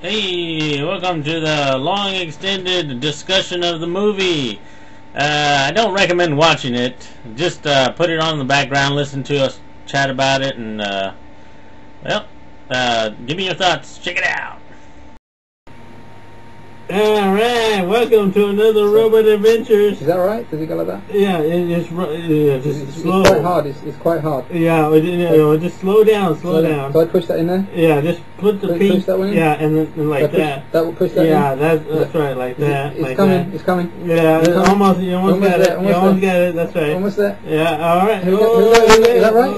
Hey, welcome to the long extended discussion of the movie. I don't recommend watching it. Just put it on in the background, listen to us chat about it, and give me your thoughts. Check it out. Alright, welcome to another Robot Adventures. Is that right? Does it go like that? Yeah, it's slow. It's quite hard. It's quite hard. Yeah, just slow down. Do I push that in there? Yeah, just put the feet. Push that one in? Yeah, and then like that. That will push that in? Yeah, that's right, like that. It's like coming. that. It's coming. Yeah, you almost got it. You almost got it. That's right. Almost there. Yeah, all right. Is that right?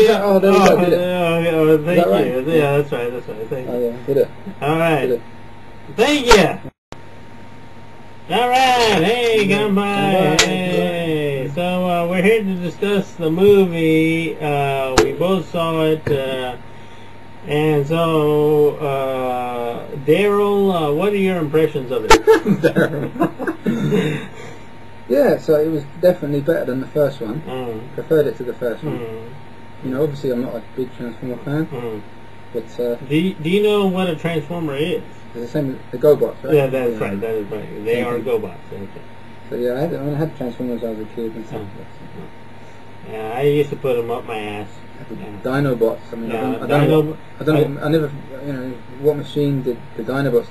Yeah. Oh, there we go. Did it. Thank you. Right? Yeah, that's right. Thank you. Oh yeah, did it. All right. Did it. Thank you. All right. Hey, come by. Hey. So we're here to discuss the movie. We both saw it, and so Daryl, what are your impressions of it? Daryl. Yeah, so it was definitely better than the first one. Preferred it to the first one. You know, obviously I'm not a big Transformer fan, but do you know what a Transformer is? it's the same as the GoBots, right? Yeah, that's right. That is right. They are GoBots. Okay. So yeah, I had Transformers when I was a kid and stuff. Yeah, I used to put them up my ass. Dinobots. I mean, I never, you know, what machine did the Dinobots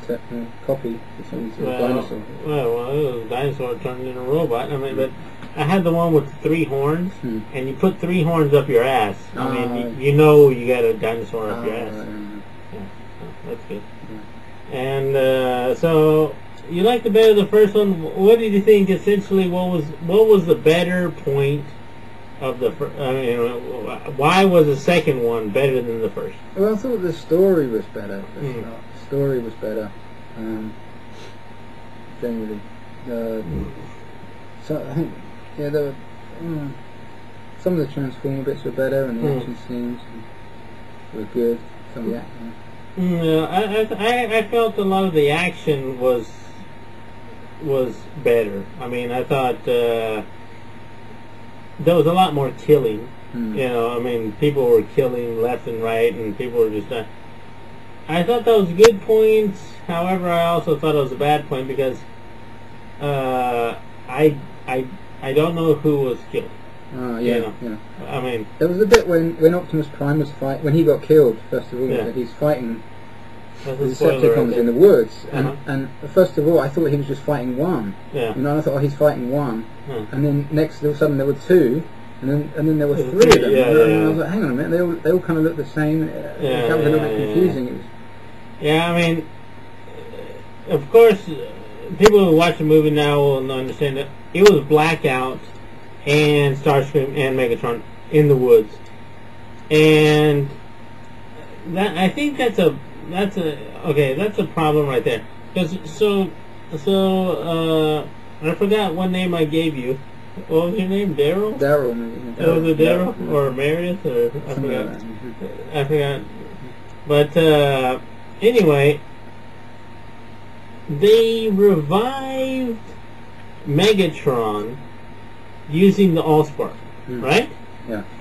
copy? Dinosaur. Well, it was a dinosaur turned into a robot. I mean, but I had the one with the 3 horns, and you put 3 horns up your ass. I mean, you know you got a dinosaur up your ass. Yeah, that's good. And so you liked the better the first one. What did you think? Essentially, what was the better point of the first? I mean, why was the second one better than the first? Well, I thought the story was better. The story was better. Generally, so I think there were some of the Transformer bits were better, and the action scenes were good. Some of the acting. I felt a lot of the action was better. I mean, I thought there was a lot more killing. You know, I mean, people were killing left and right, and people were just. I thought that was good points. However, I also thought it was a bad point because I don't know who was killed. Yeah. I mean, there was a bit when Optimus Prime was when he got killed. First of all, he's fighting the Decepticons in the woods, and first of all, I thought he was just fighting one. Yeah. You know, I thought, oh, he's fighting one, and then next, all of a sudden, there were 2, and then there were 3 of them. And I was like, hang on a minute, they all kind of look the same. That was a little bit confusing. It was, I mean, of course, people who watch the movie now will understand that it was Blackout and Starscream and Megatron in the woods, and that I think that's a problem right there. Because I forgot what name I gave you. What was your name? Daryl? Daryl, maybe. Was it Daryl or Meredith or I forgot. But anyway, they revived Megatron using the Allspark, right?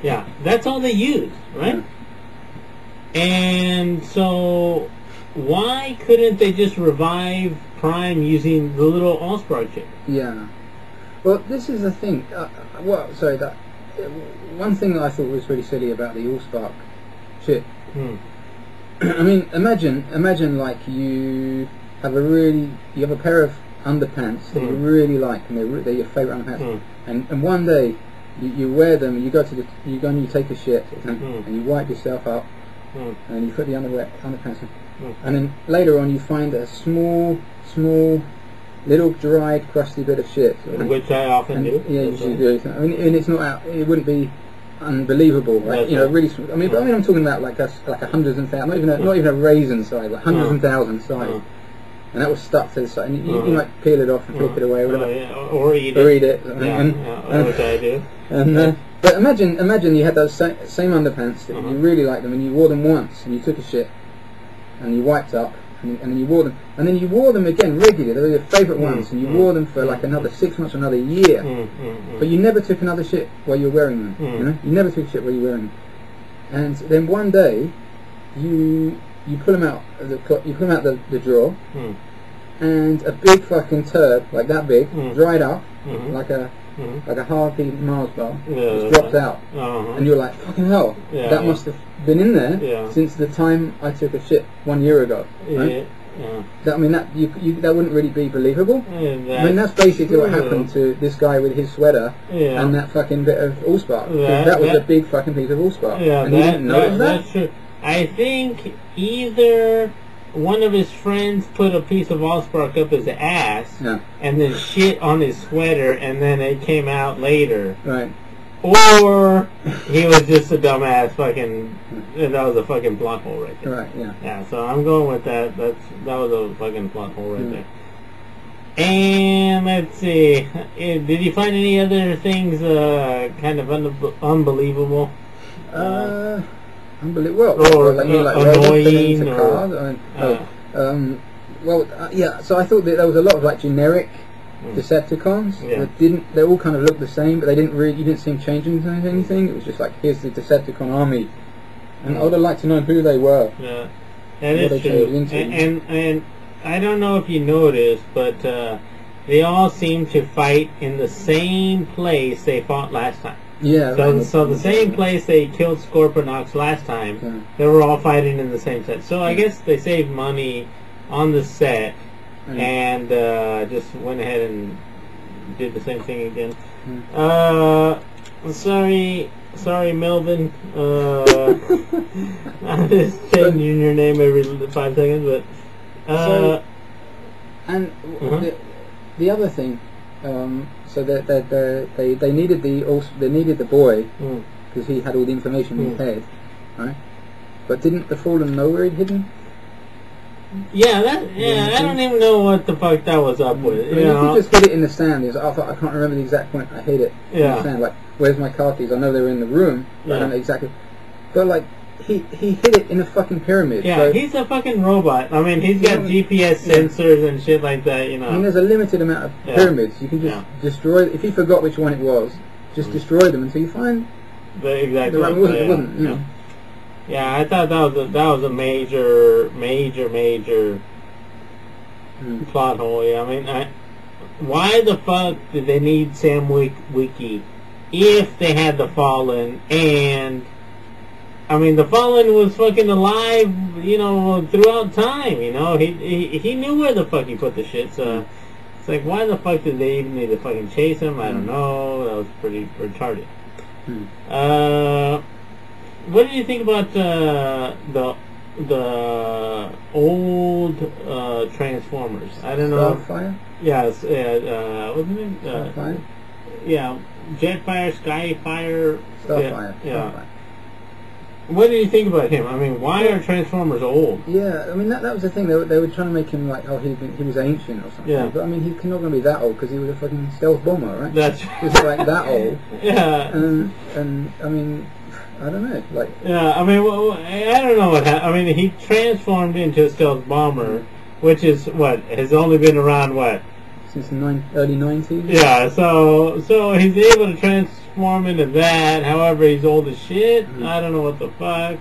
Yeah. That's all they used, right? And so, why couldn't they just revive Prime using the little Allspark chip? Yeah. Well, this is the thing. One thing that I thought was really silly about the Allspark chip. I mean, imagine like you have a pair of underpants that you really like, and they're your favourite underpants, and one day you wear them, you go and you take a shit, and you wipe yourself up, and you put the underpants on, and then later on you find a small little dried crusty bit of shit, which I often do. Yeah, you do. I mean, and it's not it wouldn't be unbelievable, right? You know, really. I mean, I'm talking about like a hundreds and thousands, not even a raisin size, like hundreds and thousands size. And that was stuck to the side, and you might peel it off and flip it away, or whatever. Or eat it. Which I do. But imagine you had those same underpants that you really liked them, and you wore them once, and you took a shit, and you wiped up, and then you wore them, and then you wore them again regularly. They were your favourite ones, and you wore them for like another 6 months, or another year. But you never took another shit while you were wearing them. You know, you never took a shit while you were wearing them. And then one day, you you pull them out the drawer, and a big fucking turd like that big, dried up, like a Harvey Mars bar, just dropped out, and you're like, fucking hell, that must have been in there since the time I took a shit 1 year ago. Right? That, I mean, that that wouldn't really be believable. I mean, that's basically what happened to this guy with his sweater and that fucking bit of Allspark. That was a big fucking piece of Allspark, and he didn't notice that. That's true. I think either one of his friends put a piece of Allspark up his ass and then shit on his sweater, and then it came out later. Right. Or he was just a dumbass fucking, and that was a fucking plot hole right there. Right, yeah. Yeah, so I'm going with that. That was a fucking plot hole right there. And let's see, did you find any other things kind of unbelievable? Unbelievable. Or like annoying, or yeah. So I thought that there was a lot of like generic Decepticons that they all kind of looked the same, but you didn't see them changing anything. It was just like, here's the Decepticon army, and I would have liked to know who they were. Yeah, that is true. And I don't know if you noticed, but they all seem to fight in the same place they fought last time. Yeah. So the same place they killed Scorponok last time, they were all fighting in the same set. So I guess they saved money on the set. And just went ahead and did the same thing again. Sorry, Melvin. I'm just changing your name every 5 seconds, but the other thing, so that they needed the boy because he had all the information in his head, right? But didn't the Fallen know where he'd hidden? Yeah, I don't even know what the fuck that was up with. I mean, if you just hid it in the sand, I can't remember the exact point I hid it in the sand. Like, where's my car keys? I know they were in the room, but I don't know exactly. But like, he hid it in a fucking pyramid. Yeah, so he's a fucking robot. I mean, he's got GPS sensors and shit like that, you know. I mean, there's a limited amount of pyramids. You can just destroy. If he forgot which one it was, just destroy them until you find the exact one. It wasn't, you know. Yeah, I thought that was a major plot hole. Yeah, I mean, why the fuck did they need Sam Wiki if they had the Fallen? And I mean, the Fallen was fucking alive, you know, throughout time. You know, he knew where the fuck he put the shit. So it's like, why the fuck did they even need to fucking chase him? I don't know. That was pretty retarded. What do you think about the old Transformers? I don't know. Starfire? Yes. What's his name? Starfire? Yeah. Jetfire, Skyfire. Starfire. Yeah. Starfire. What do you think about him? I mean, why are Transformers old? Yeah, I mean, that was the thing. They were trying to make him like, oh, he was ancient or something. Yeah. But I mean, he's not going to be that old because he was a fucking stealth bomber, right? That's he's like that old. Yeah. And I mean, I don't know. Like. Yeah, I mean, I don't know what happened. I mean, he transformed into a stealth bomber, which is has only been around since the early 90s. Yeah, so he's able to transform into that. However, he's old as shit. I don't know what the fuck.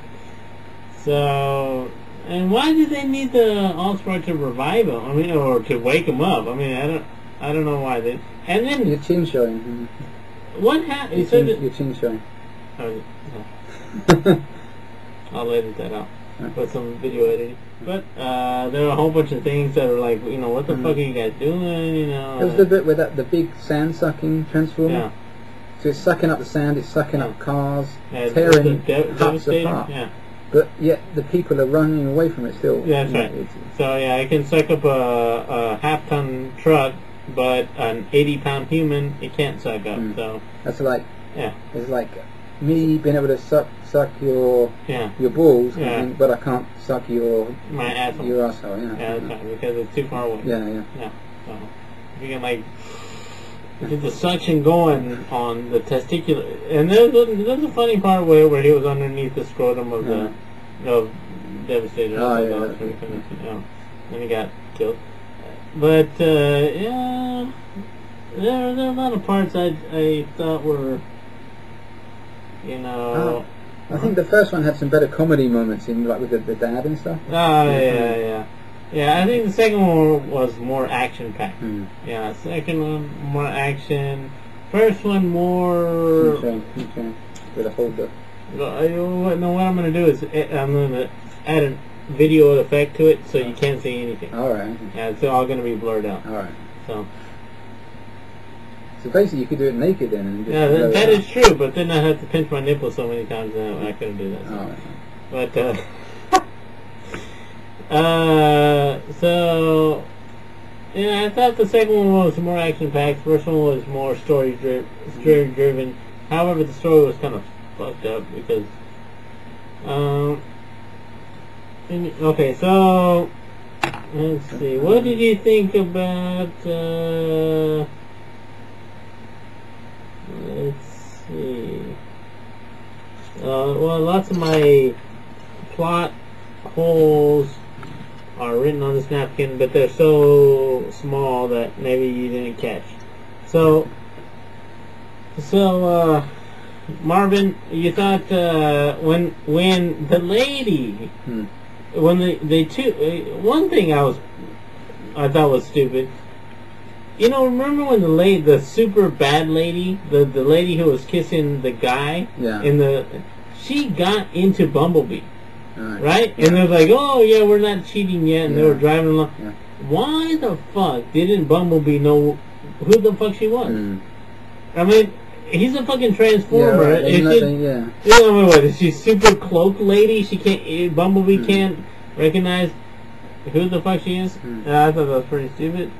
So, and why did they need the Allspark to revive him? I mean, or to wake him up? I mean, I don't know why they. And then your chin showing. What happened? Your chin showing. Oh, no. I'll edit that out. Put some video editing. But there are a whole bunch of things that are like, you know, what the fuck are you guys doing? You know. There was the bit where the big sand sucking transformer. Yeah. So it's sucking up the sand. It's sucking up cars, tearing parts apart. Yeah. But yet the people are running away from it still. Yeah, that's right. So yeah, it can suck up a half-ton truck, but an 80-pound human it can't suck up. So that's like it's like me being able to suck your balls, but I can't suck your asshole. Your asshole, that's right, because it's too far away. Yeah. So if you can get the suction going on the testicular, and there's a funny part where he was underneath the scrotum of the Devastator. And he got killed. But there are a lot of parts I thought were, you know. I think the first one had some better comedy moments in, like with the dad and stuff. Oh yeah. I think the second one was more action packed. Yeah, second one more action. First one more. Okay. With a holder. What I'm gonna do is I'm gonna add a video effect to it so you can't see anything. All right. Yeah, it's all gonna be blurred out. All right. So basically, you could do it naked then. And just that is true, but then I have to pinch my nipple so many times that I couldn't do that. So. All right. But so yeah, I thought the second one was more action packed. First one was more story driven. However, the story was kind of fucked up because okay, so let's see. What did you think about let's see. Well, lots of my plot holes are written on this napkin, but they're so small that maybe you didn't catch. So Marvin, you thought when the lady, when they two, one thing I thought was stupid. You know, remember when the super bad lady, the lady who was kissing the guy, she got into Bumblebee. Right? Yeah. And they're like, oh yeah, we're not cheating yet, and they were driving along. Yeah. Why the fuck didn't Bumblebee know who the fuck she was? I mean, he's a fucking transformer. What, is she super cloak lady? She can't. Bumblebee can't recognize who the fuck she is. I thought that was pretty stupid.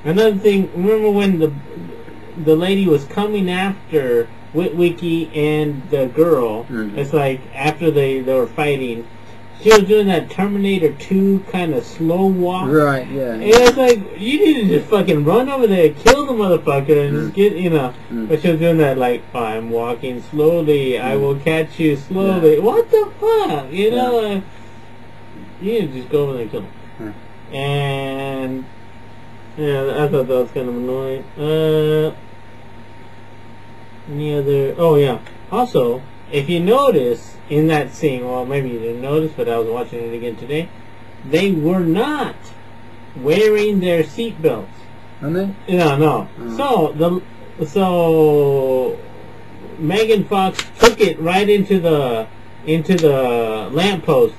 Another thing, remember when the lady was coming after Witwicky and the girl? It's like after they were fighting, she was doing that Terminator 2 kind of slow walk. Right, yeah. And it's like, you need to just fucking run over there, kill the motherfucker, and just get, But she was doing that like, I'm walking slowly, I will catch you slowly. Yeah. What the fuck? You know, you need to just go over there and kill him. And I thought that was kind of annoying. Any other? Oh yeah. Also, if you notice in that scene, well, maybe you didn't notice, but I was watching it again today. They were not wearing their seatbelts. Are they? No. So Megan Fox took it right into the lamppost,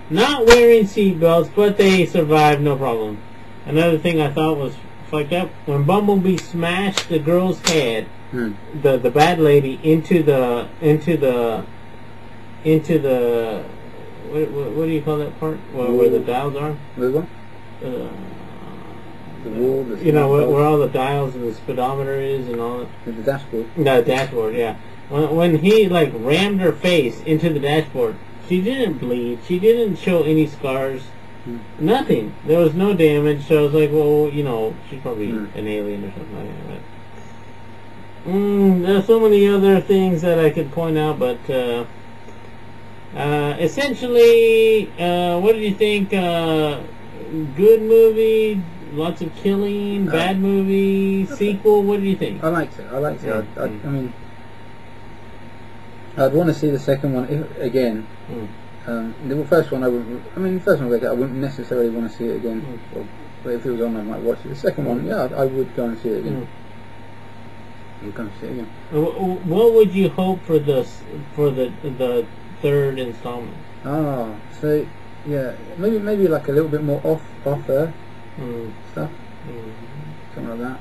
not wearing seatbelts, but they survived no problem. Another thing I thought was fucked up, when Bumblebee smashed the girl's head, the bad lady into the what do you call that part? Where the dials are? The what? The wall. Where all the dials and the speedometer is and all that. The dashboard. No, dashboard. Yeah. When he like rammed her face into the dashboard, she didn't bleed. She didn't show any scars. Nothing. There was no damage. So I was like, well, she's probably an alien or something like that. There's so many other things that I could point out, but essentially, what did you think? Good movie, lots of killing, bad movie, sequel. What do you think? I liked it. Yeah. I mean, I'd want to see the second one again. The first one, I wouldn't necessarily want to see it again. But if it was on, I might watch it. The second one, I would go and see it again. What would you hope for the third installment? So maybe like a little bit more off Earth stuff, something like that.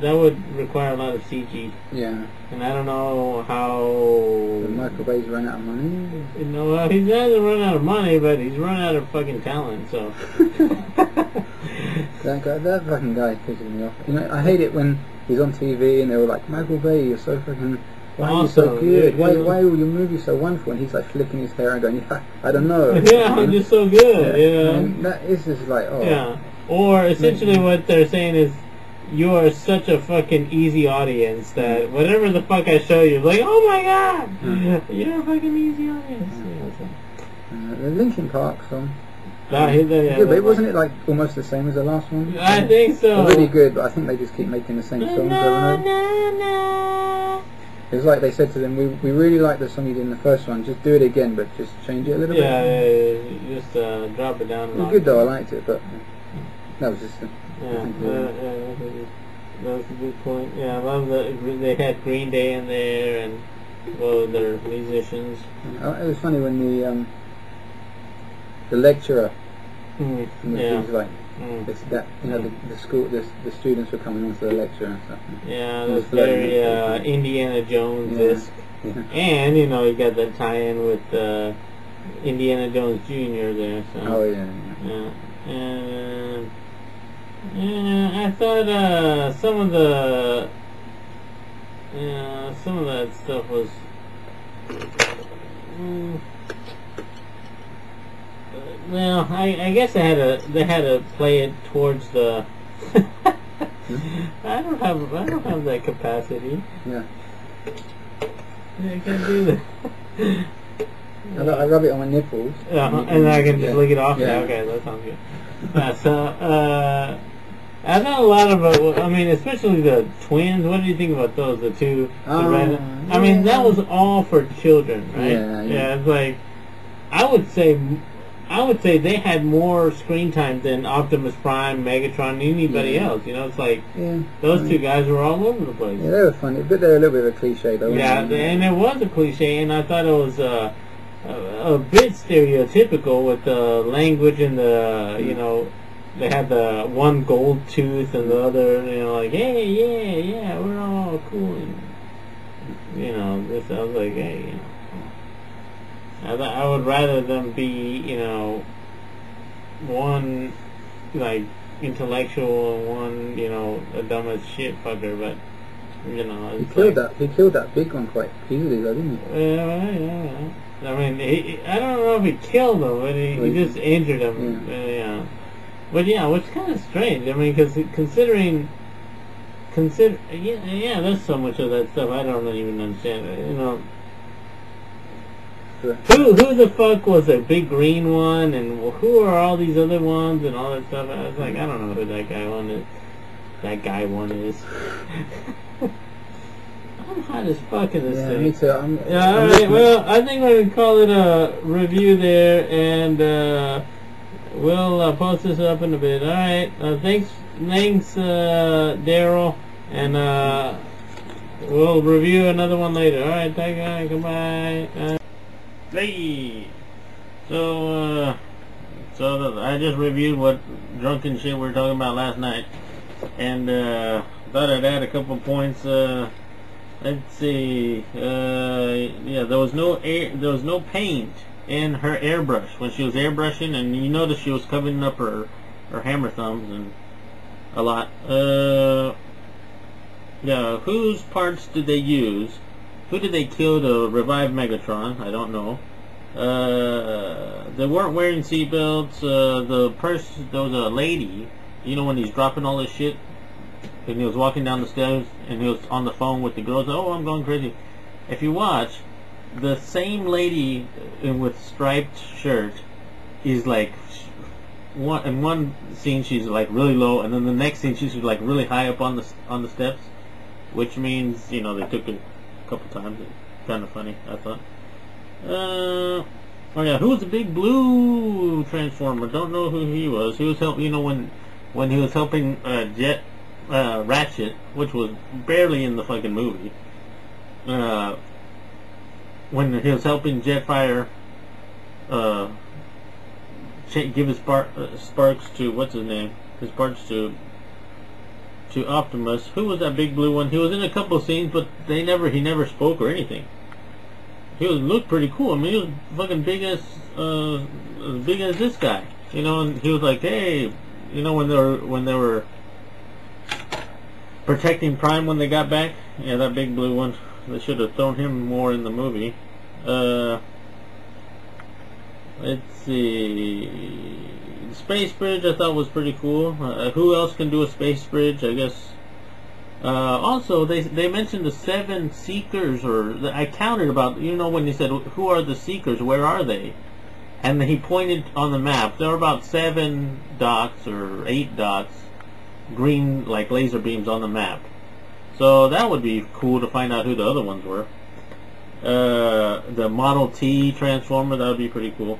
That would require a lot of CG. Yeah. And I don't know how. Michael Bay's run out of money. He hasn't run out of money, but he's run out of fucking talent. So. That fucking guy pisses me off. I hate it when he's on TV and they were like, Michael Bay, you're so fucking. Why are you so good? Why are all your movies so wonderful? And he's like flicking his hair and going, I don't know. I'm just so good. And that is just like, Yeah. Or essentially what they're saying is, you are such a fucking easy audience that whatever the fuck I show you, like, oh my god, you're a fucking easy audience. The Linkin Park song. Good, but wasn't it like almost the same as the last one? I think so. They're really good, but I think they just keep making the same songs over and over. It was like they said to them, we really like the song you did in the first one, just do it again, but just change it a little bit. Yeah, just drop it down. It was good though, I liked it, but that was just that's a good point. Yeah, I love they had Green Day in there and their musicians. It was funny when the lecturer, he was like, the students were coming on to the lecture and stuff. Yeah, that's very Indiana Jones-esque. Yeah. And, you got that tie-in with Indiana Jones Jr. there. So. Oh, yeah. And I thought some of that stuff was... well, I guess they had to play it towards the. I don't have that capacity. Yeah. I can't do that. I rub it on my nipples. And I can just lick it off. Yeah. Okay, that sounds good. I know a lot of I mean, especially the twins. What do you think about those? The two. I mean, that was all for children, right? Yeah. It's like I would say they had more screen time than Optimus Prime, Megatron, anybody else. It's like those two guys were all over the place. Yeah, they were funny, but they're a little bit of a cliche, though. Yeah, and it was a cliche, and I thought it was a bit stereotypical with the language and the they had the one gold tooth and the other, like, hey, yeah, we're all cool, and this. I was like, hey, I would rather them be, one, like, intellectual and one, a dumb as shit fucker, but, He killed that big one quite easily, though, didn't he? Yeah. I mean, I don't know if he killed him, but he just injured him. Yeah. But, which kind of strange. I mean, because consider, there's so much of that stuff I don't even understand, Who the fuck was a big green one, and who are all these other ones, and all that stuff? I was like, I don't know who that guy one is. I'm hot as fuck in this thing. Me too. Alright, well, I think we're going to call it a review there, and we'll post this up in a bit. Alright, thanks, Daryl, and we'll review another one later. Alright, take care, goodbye. Hey, so I just reviewed what drunken shit we were talking about last night, and thought I'd add a couple points. Let's see. There was no paint in her airbrush when she was airbrushing, and you notice she was covering up her hammer thumbs and a lot. Whose parts did they use? Who did they kill to revive Megatron? I don't know. They weren't wearing seatbelts. There was a lady, when he's dropping all this shit, and he was walking down the stairs, and he was on the phone with the girls. Oh, I'm going crazy. If you watch, the same lady with striped shirt is like, in one scene she's like really low, and then the next scene she's like really high up on the steps, which means they took it a couple times. It's kind of funny, I thought. Who was the big blue Transformer? Don't know who he was. He was helping, when he was helping Ratchet, which was barely in the fucking movie. When he was helping Jetfire give his sparks to what's his name? His parts to Optimus. Who was that big blue one? He was in a couple of scenes, but he never spoke or anything. He looked pretty cool. I mean, he was fucking big as this guy. And he was like, hey, when they were protecting Prime when they got back. Yeah, that big blue one. They should have thrown him more in the movie. Let's see. The space bridge I thought was pretty cool. Who else can do a space bridge? I guess. Also, they mentioned the 7 Seekers, I counted about, when they said, who are the Seekers, where are they? and he pointed on the map. There were about 7 dots or 8 dots, green like laser beams on the map. So that would be cool to find out who the other ones were. The Model T Transformer, that would be pretty cool.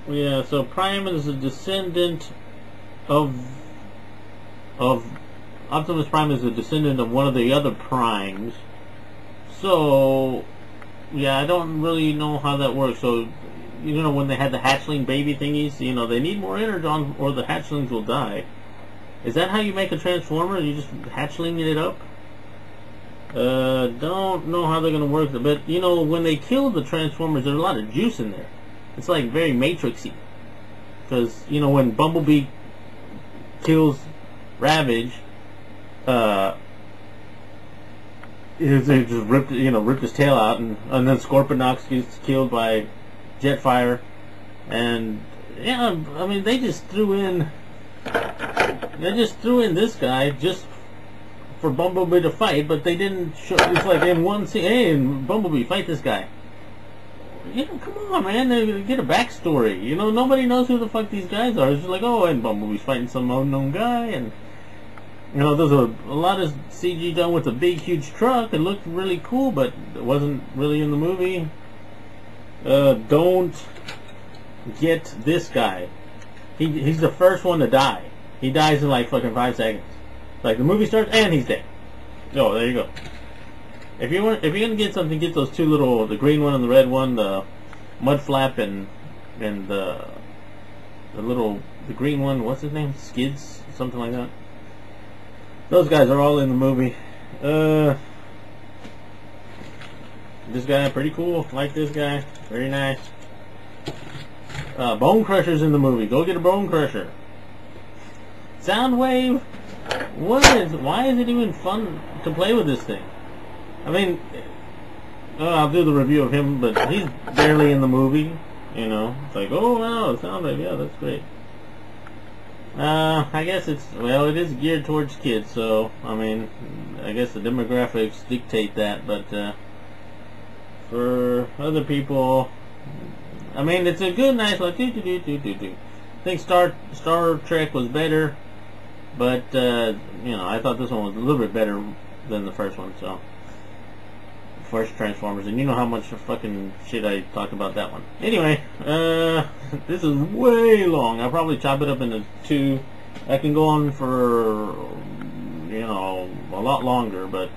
Yeah, so Prime is a descendant of Optimus Prime is a descendant of one of the other Primes. So yeah, I don't really know how that works. So you know, when they had the hatchling baby thingies, you know, they need more energon or the hatchlings will die. Is that how you make a Transformer? You just hatchling it up? Don't know how they're gonna work, but you know, when they kill the Transformers, there's a lot of juice in there. It's like very Matrixy, because you know, when Bumblebee kills Ravage, they just ripped his tail out, and then Scorponok gets killed by Jetfire, and yeah, I mean they just threw in this guy just for Bumblebee to fight, but they didn't show. It's like in one scene, hey, Bumblebee, fight this guy. You know, come on, man, they get a backstory. You know, nobody knows who the fuck these guys are. It's just like, oh, and Bumblebee's fighting some unknown guy, and you know, there's a lot of CG done with a big, huge truck. It looked really cool, but it wasn't really in the movie. Don't get this guy. He's the first one to die. He dies in like fucking 5 seconds. Like the movie starts and he's dead. Oh, there you go. If you're gonna get something, get those 2 little, the green one and the red one, the Mud Flap and the green one. What's his name? Skids, something like that. Those guys are all in the movie. This guy pretty cool. Like this guy, very nice. Bone Crusher's in the movie. Go get a Bone Crusher. Soundwave. Why is it even fun to play with this thing? I mean, I'll do the review of him, but he's barely in the movie. You know, it's like, oh wow, Soundwave, yeah, that's great. I guess it is geared towards kids, so I mean, I guess the demographics dictate that. But for other people, I mean, it's a good, nice like I think Star Trek was better. But, you know, I thought this one was a little bit better than the first one, so. First Transformers, and you know how much fucking shit I talked about that one. Anyway, this is way long. I'll probably chop it up into 2. I can go on for, you know, a lot longer, but.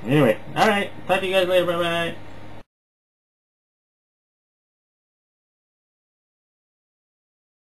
Anyway, alright. Talk to you guys later. Bye-bye.